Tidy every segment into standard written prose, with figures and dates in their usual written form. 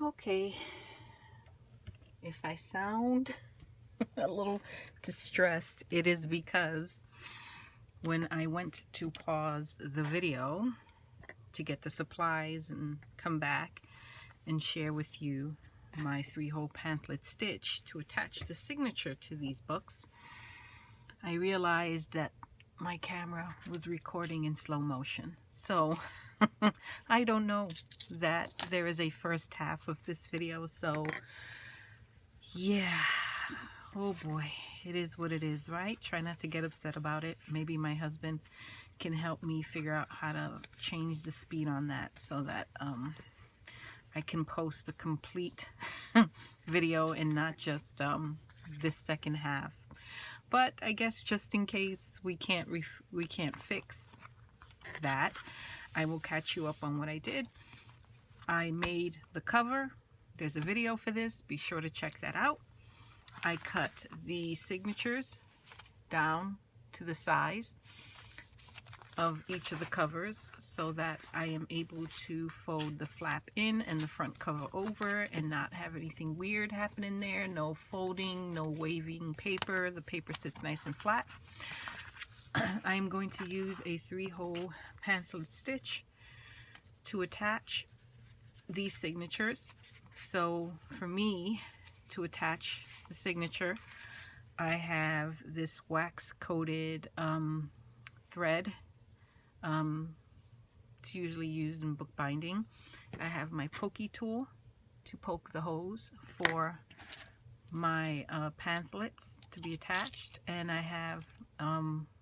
Okay, if I sound a little distressed, it is because when I went to pause the video to get the supplies and come back and share with you my 3-hole pamphlet stitch to attach the signature to these books, I realized that my camera was recording in slow motion. So I don't know that there is a first half of this video, so yeah, oh boy, it is what it is, right? Try not to get upset about it. Maybe my husband can help me figure out how to change the speed on that so that I can post the complete video and not just this second half. But I guess just in case we can't fix that, I will catch you up on what I did. I made the cover. There's a video for this. Be sure to check that out. I cut the signatures down to the size of each of the covers so that I am able to fold the flap in and the front cover over and not have anything weird happening there. No folding, no waving paper. The paper sits nice and flat. I am going to use a 3-hole pamphlet stitch to attach these signatures. So for me to attach the signature, I have this wax coated thread. It's usually used in bookbinding. I have my pokey tool to poke the holes for my pamphlets to be attached, and I have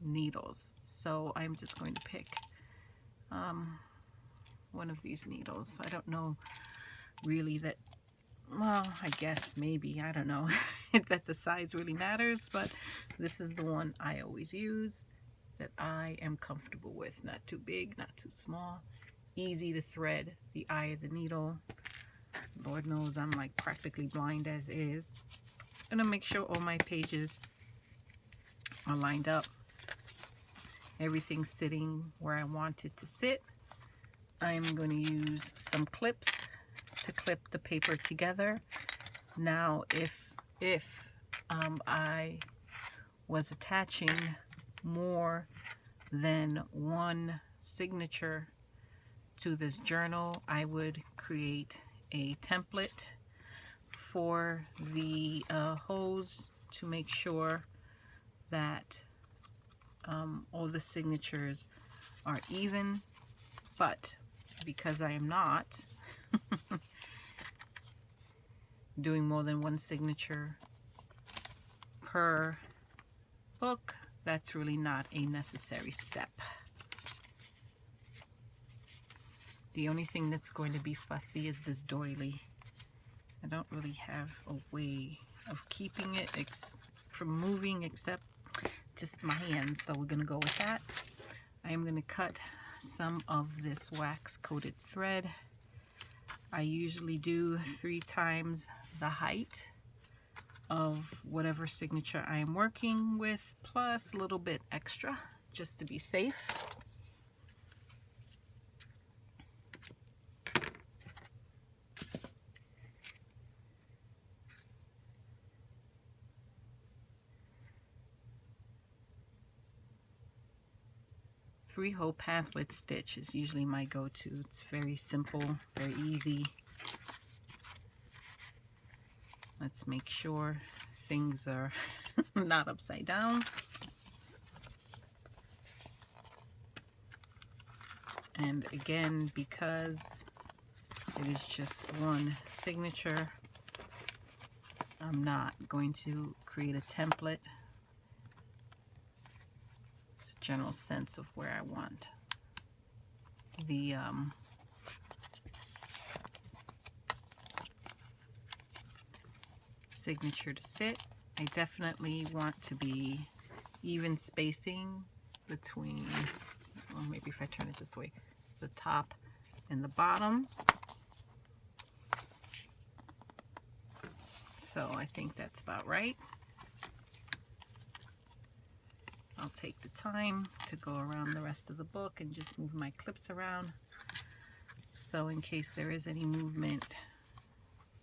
needles. So I'm just going to pick one of these needles. I don't know really that, well, I guess maybe, I don't know that the size really matters, but this is the one I always use that I am comfortable with. Not too big, not too small, easy to thread the eye of the needle. Lord knows I'm like practically blind as is. I'm gonna make sure all my pages are lined up. Everything's sitting where I want it to sit. I'm going to use some clips to clip the paper together. Now, if I was attaching more than one signature to this journal, I would create a template for the holes to make sure that all the signatures are even. But because I am not doing more than one signature per book, that's really not a necessary step. The only thing that's going to be fussy is this doily. I don't really have a way of keeping it from moving except just my hands, so we're going to go with that. I am going to cut some of this wax coated thread. I usually do 3 times the height of whatever signature I am working with, plus a little bit extra just to be safe. Three-hole pamphlet stitch is usually my go-to. It's very simple, very easy. Let's make sure things are not upside down. And again, because it is just one signature, I'm not going to create a template. It's a general sense of where I want the signature to sit. I definitely want to be even spacing between, well, maybe if I turn it this way, the top and the bottom. So I think that's about right. I'll take the time to go around the rest of the book and just move my clips around. So in case there is any movement,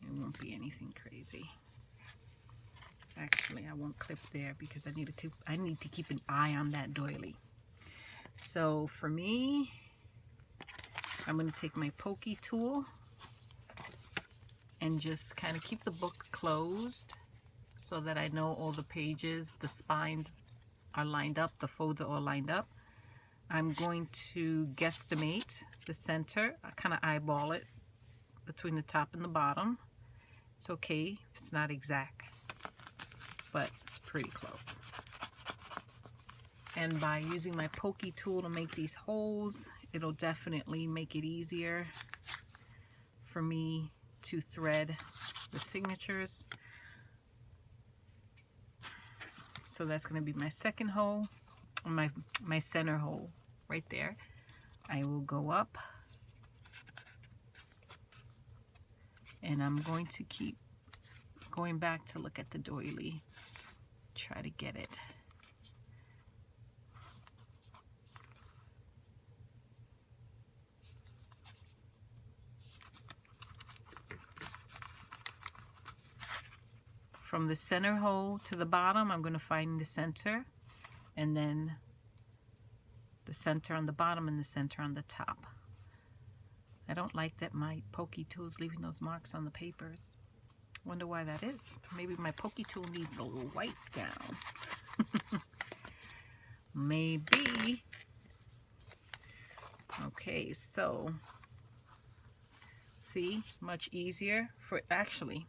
It won't be anything crazy. Actually, I won't clip there because I need to keep an eye on that doily. So for me, I'm going to take my pokey tool and just kind of keep the book closed so that I know all the pages, the spines are lined up, the folds are all lined up. I'm going to guesstimate the center. I kind of eyeball it between the top and the bottom. It's okay if it's not exact, but it's pretty close. And by using my pokey tool to make these holes, it'll definitely make it easier for me to thread the signatures. So that's going to be my second hole, my center hole right there. I will go up, and I'm going to keep going back to look at the doily, try to get it. From the center hole to the bottom, I'm going to find the center, and then the center on the bottom and the center on the top. I don't like that my pokey tool is leaving those marks on the papers. Wonder why that is. Maybe my pokey tool needs a little wipe down. Maybe. Okay, so see, much easier for actually.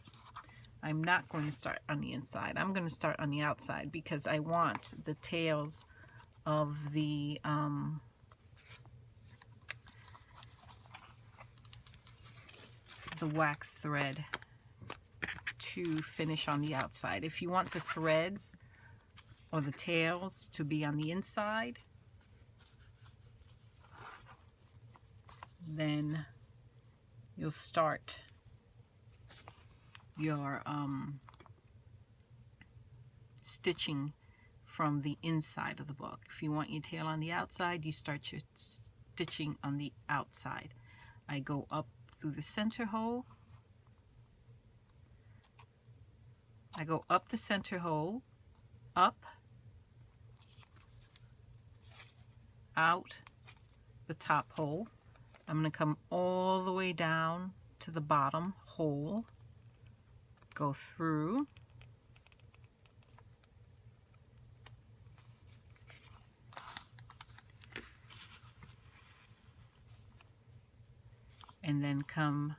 I'm not going to start on the inside. I'm going to start on the outside because I want the tails of the wax thread to finish on the outside. If you want the threads or the tails to be on the inside, then you'll start your stitching from the inside of the book. If you want your tail on the outside, you start your stitching on the outside. I go up through the center hole. I go up the center hole, up, out the top hole. I'm going to come all the way down to the bottom hole, go through, and then come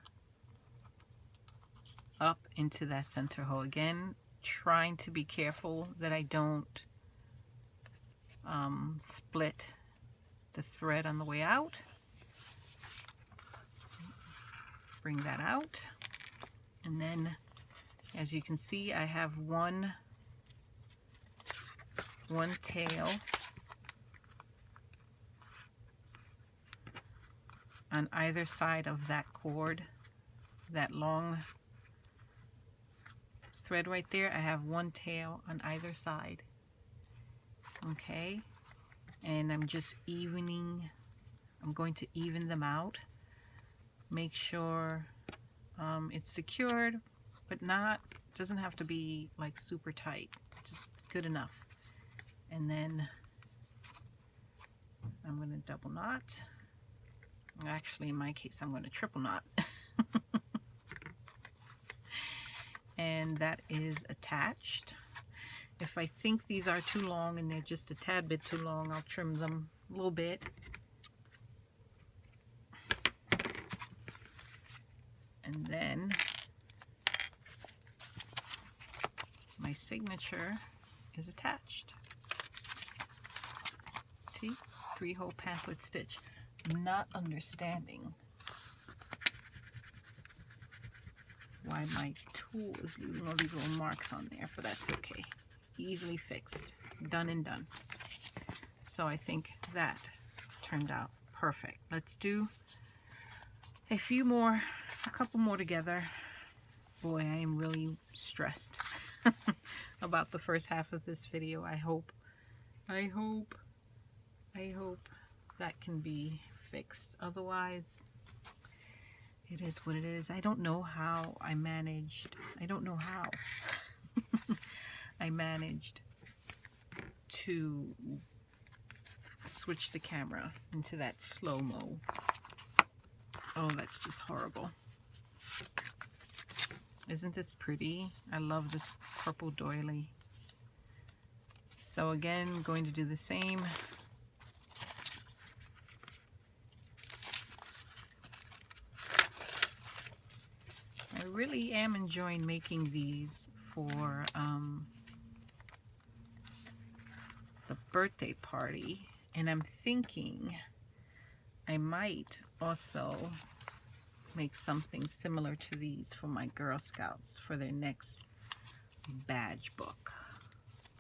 up into that center hole again, trying to be careful that I don't split the thread on the way out. Bring that out, and then as you can see, I have one tail on either side of that cord, that long thread right there. I have one tail on either side. Okay, and I'm just evening, I'm going to even them out. Make sure it's secured, but doesn't have to be like super tight, just good enough. And then I'm going to double knot. Actually, in my case, I'm going to triple knot. And that is attached. If I think these are too long and they're just a tad bit too long, I'll trim them a little bit. And then my signature is attached. See? 3-hole pamphlet stitch. I'm not understanding why my tool is leaving all these little marks on there, but that's okay. Easily fixed. Done and done. So I think that turned out perfect. Let's do a couple more together. Boy, I am really stressed about the first half of this video. I hope that can be fixed. Otherwise, it is what it is. I don't know how I managed. I don't know how I managed to switch the camera into that slow-mo. Oh, that's just horrible. Isn't this pretty? I love this purple doily. So again, I'm going to do the same. I really am enjoying making these for the birthday party, and I'm thinking I might also make something similar to these for my Girl Scouts for their next badge book,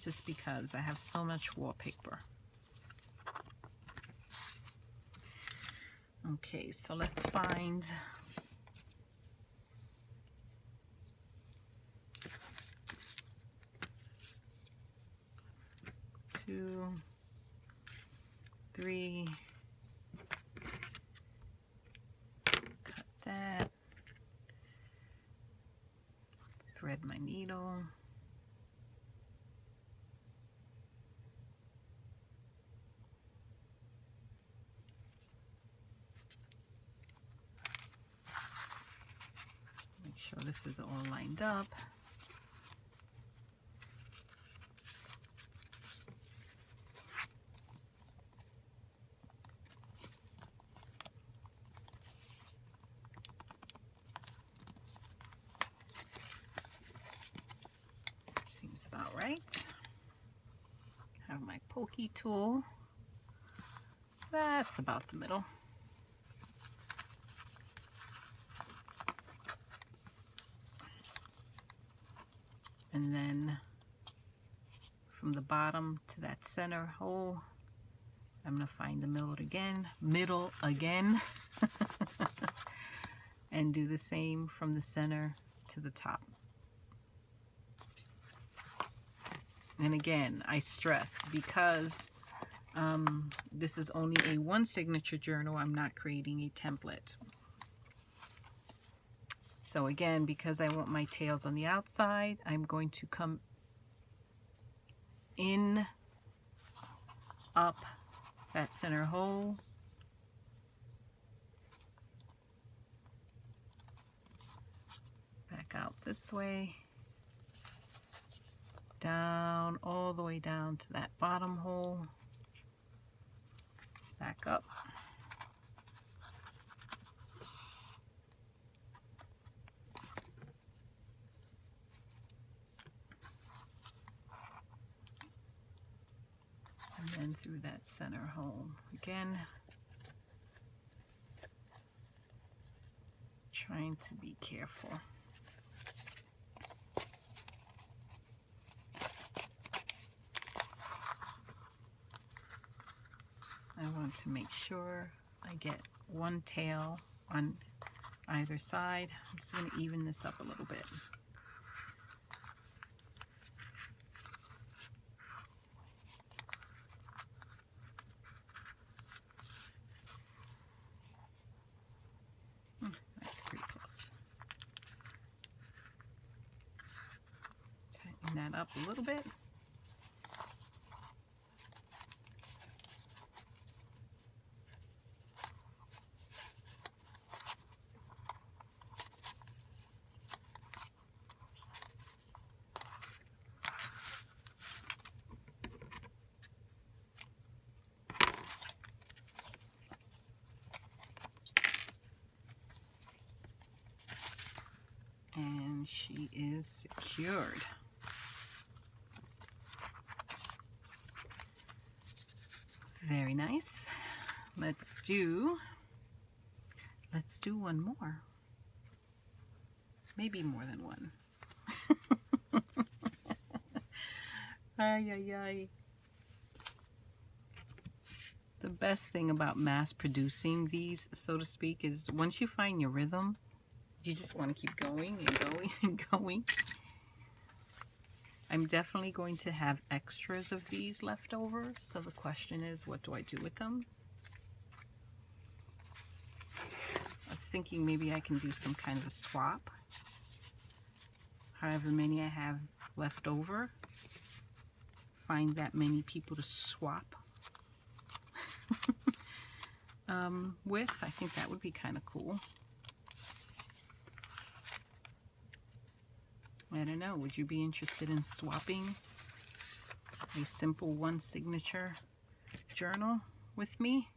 just because I have so much wallpaper. Okay, so let's find two, three, cut that, thread my needle, make sure this is all lined up. Seems about right. Have my pokey tool. That's about the middle. And then from the bottom to that center hole, I'm going to find the middle again, and do the same from the center to the top. And again, I stress, because this is only a one signature journal, I'm not creating a template. So again, because I want my tails on the outside, I'm going to come in, up that center hole, back out this way, down, all the way down to that bottom hole, back up, and then through that center hole again, trying to be careful. I want to make sure I get one tail on either side. I'm just going to even this up a little bit. That's pretty close. Tighten that up a little bit. And she is secured. Very nice. Let's do one more. Maybe more than one. Ay, ay, ay. The best thing about mass producing these, so to speak, is once you find your rhythm, you just want to keep going and going and going. I'm definitely going to have extras of these left over. So the question is, what do I do with them? Let's thinking maybe I can do some kind of a swap. However many I have left over. Find that many people to swap with. I think that would be kind of cool. I don't know. Would you be interested in swapping a simple one signature journal with me?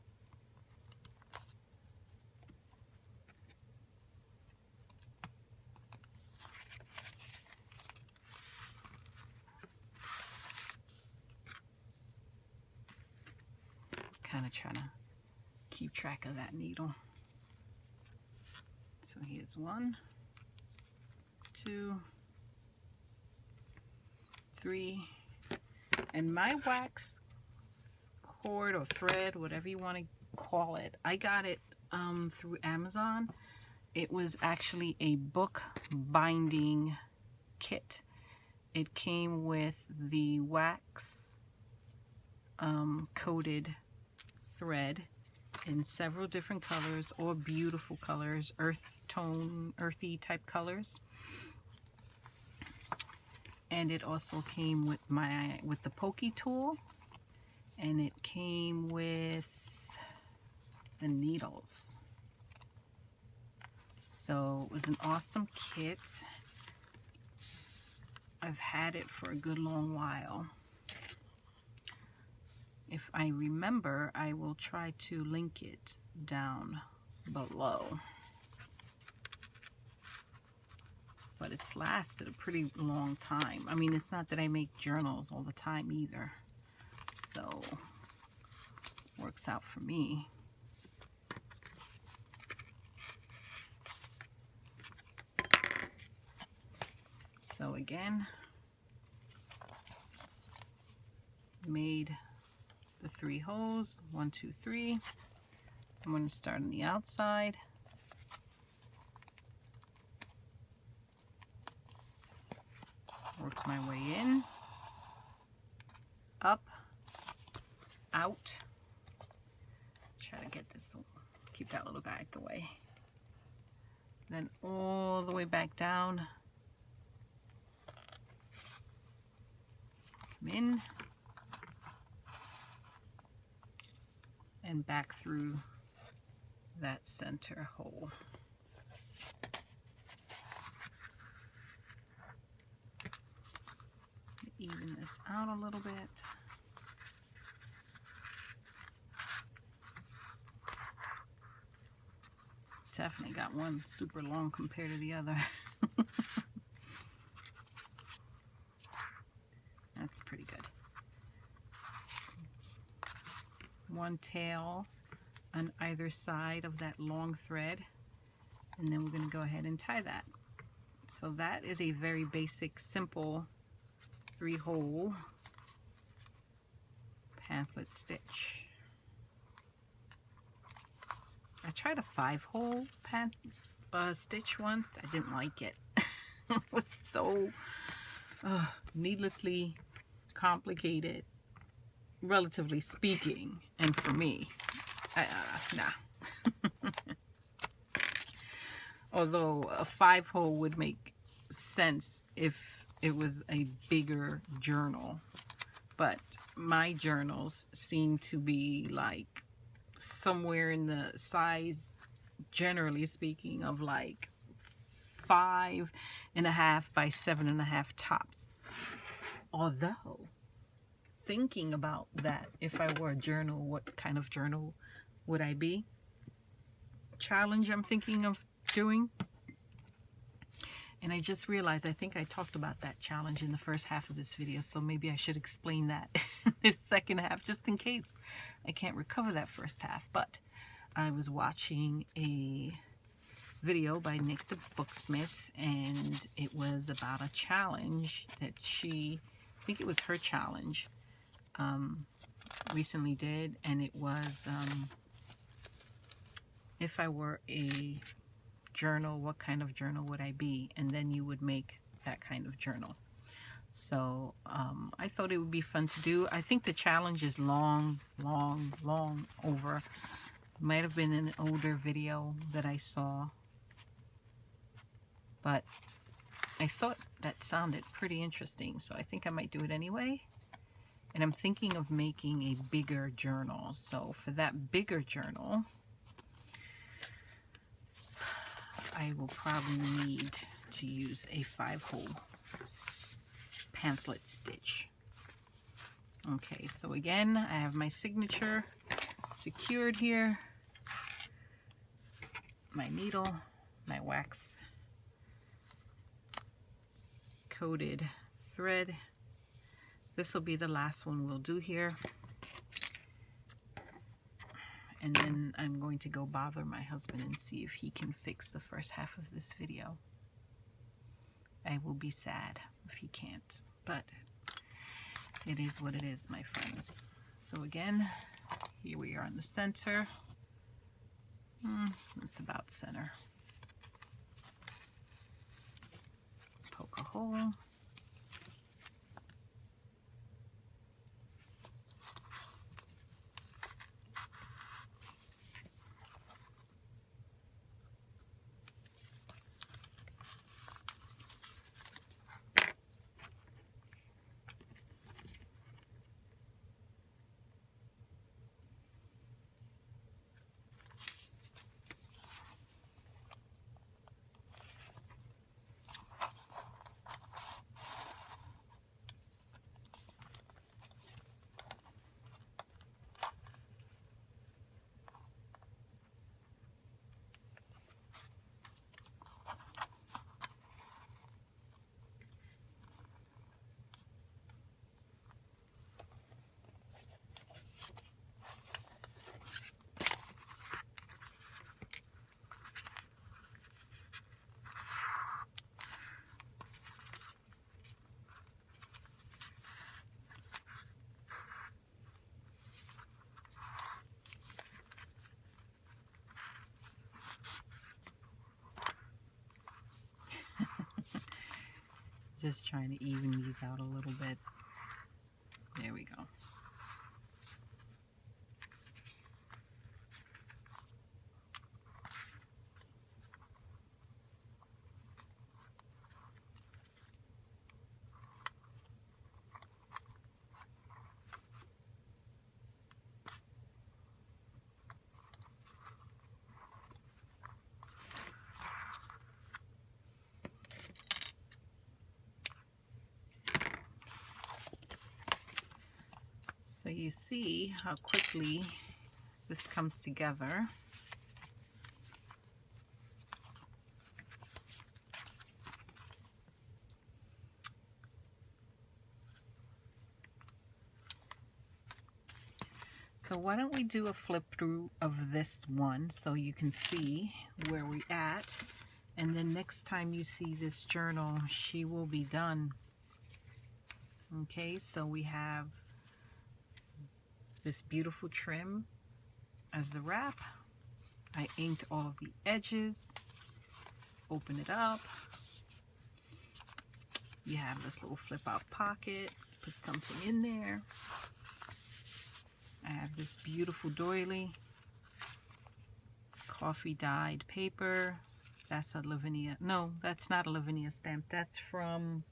Kind of trying to keep track of that needle. So here's 1, 2, 3, and my wax cord or thread, whatever you want to call it, I got it through Amazon. It was actually a book binding kit. It came with the wax coated thread in several different colors, or beautiful colors, earth tone, earthy type colors. And it also came with the pokey tool, and it came with the needles. So it was an awesome kit. I've had it for a good long while. If I remember, I will try to link it down below. But it's lasted a pretty long time. I mean, it's not that I make journals all the time either. So, works out for me. So again, made the 3 holes, 1, 2, 3. I'm going to start on the outside. Work my way in, up, out. Try to get this, keep that little guy out the way. Then all the way back down. Come in. And back through that center hole. Even this out a little bit. Definitely got one super long compared to the other. That's pretty good. One tail on either side of that long thread, and then we're going to go ahead and tie that. So that is a very basic, simple 3-hole pamphlet stitch. I tried a 5-hole stitch once. I didn't like it. It was so needlessly complicated, relatively speaking, and for me, nah. Although a 5-hole would make sense if it was a bigger journal, but my journals seem to be like somewhere in the size, generally speaking, of like 5.5 by 7.5 tops. Although, thinking about that, if I were a journal, what kind of journal would I be? Challenge I'm thinking of doing. And I just realized, I think I talked about that challenge in the first half of this video, so maybe I should explain that in this second half, just in case I can't recover that first half. But I was watching a video by Nick the Booksmith, and it was about a challenge that she, I think it was her challenge, recently did, and it was, if I were a journal, what kind of journal would I be? And then you would make that kind of journal. So I thought it would be fun to do. I think the challenge is long over Might have been an older video that I saw, but I thought that sounded pretty interesting, so I think I might do it anyway. And I'm thinking of making a bigger journal. So for that bigger journal, I will probably need to use a 5-hole pamphlet stitch. Okay, so again, I have my signature secured here, my needle, my wax coated thread. This will be the last one we'll do here. And then I'm going to go bother my husband and see if he can fix the first half of this video. I will be sad if he can't, but it is what it is, my friends. So again, here we are in the center. It's about center. Poke a hole. Just trying to even these out a little bit. There we go. So you see how quickly this comes together. So why don't we do a flip through of this one so you can see where we're at, and then next time you see this journal, she will be done. Okay, so we have this beautiful trim as the wrap. I inked all of the edges. Open it up. You have this little flip out pocket. Put something in there. I have this beautiful doily. Coffee dyed paper. That's a Lavinia. No, that's not a Lavinia stamp. That's from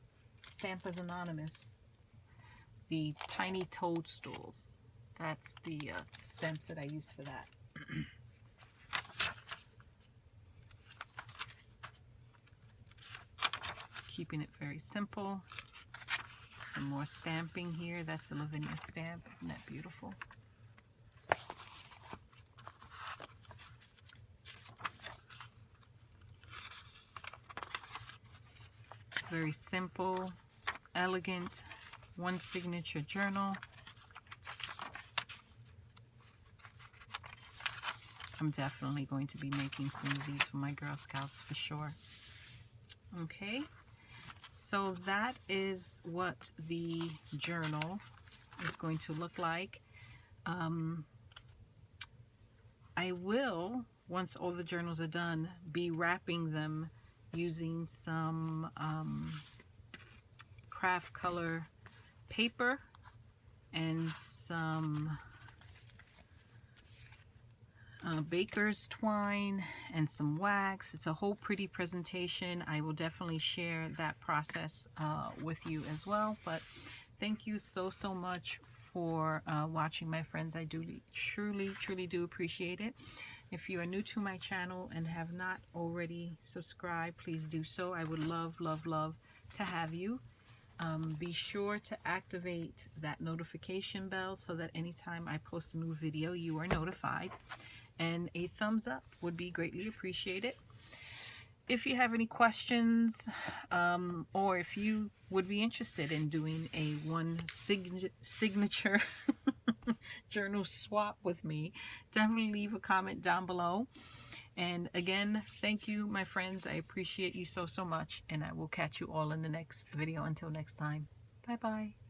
Stampers Anonymous. The tiny toadstools. That's the stamps that I use for that. Keeping it very simple. Some more stamping here. That's a Lavinia stamp. Isn't that beautiful? Very simple, elegant, one signature journal. I'm definitely going to be making some of these for my Girl Scouts for sure. Okay, so that is what the journal is going to look like. I will, once all the journals are done, be wrapping them using some craft color paper and some baker's twine and some wax. It's a whole pretty presentation. I will definitely share that process with you as well. But thank you so much for watching, my friends. I do truly do appreciate it. If you are new to my channel and have not already subscribed, please do so. I would love to have you. Be sure to activate that notification bell so that anytime I post a new video, you are notified. And a thumbs up would be greatly appreciated. If you have any questions, or if you would be interested in doing a one signature journal swap with me, definitely leave a comment down below. And again, thank you, my friends. I appreciate you so much, and I will catch you all in the next video. Until next time, bye bye.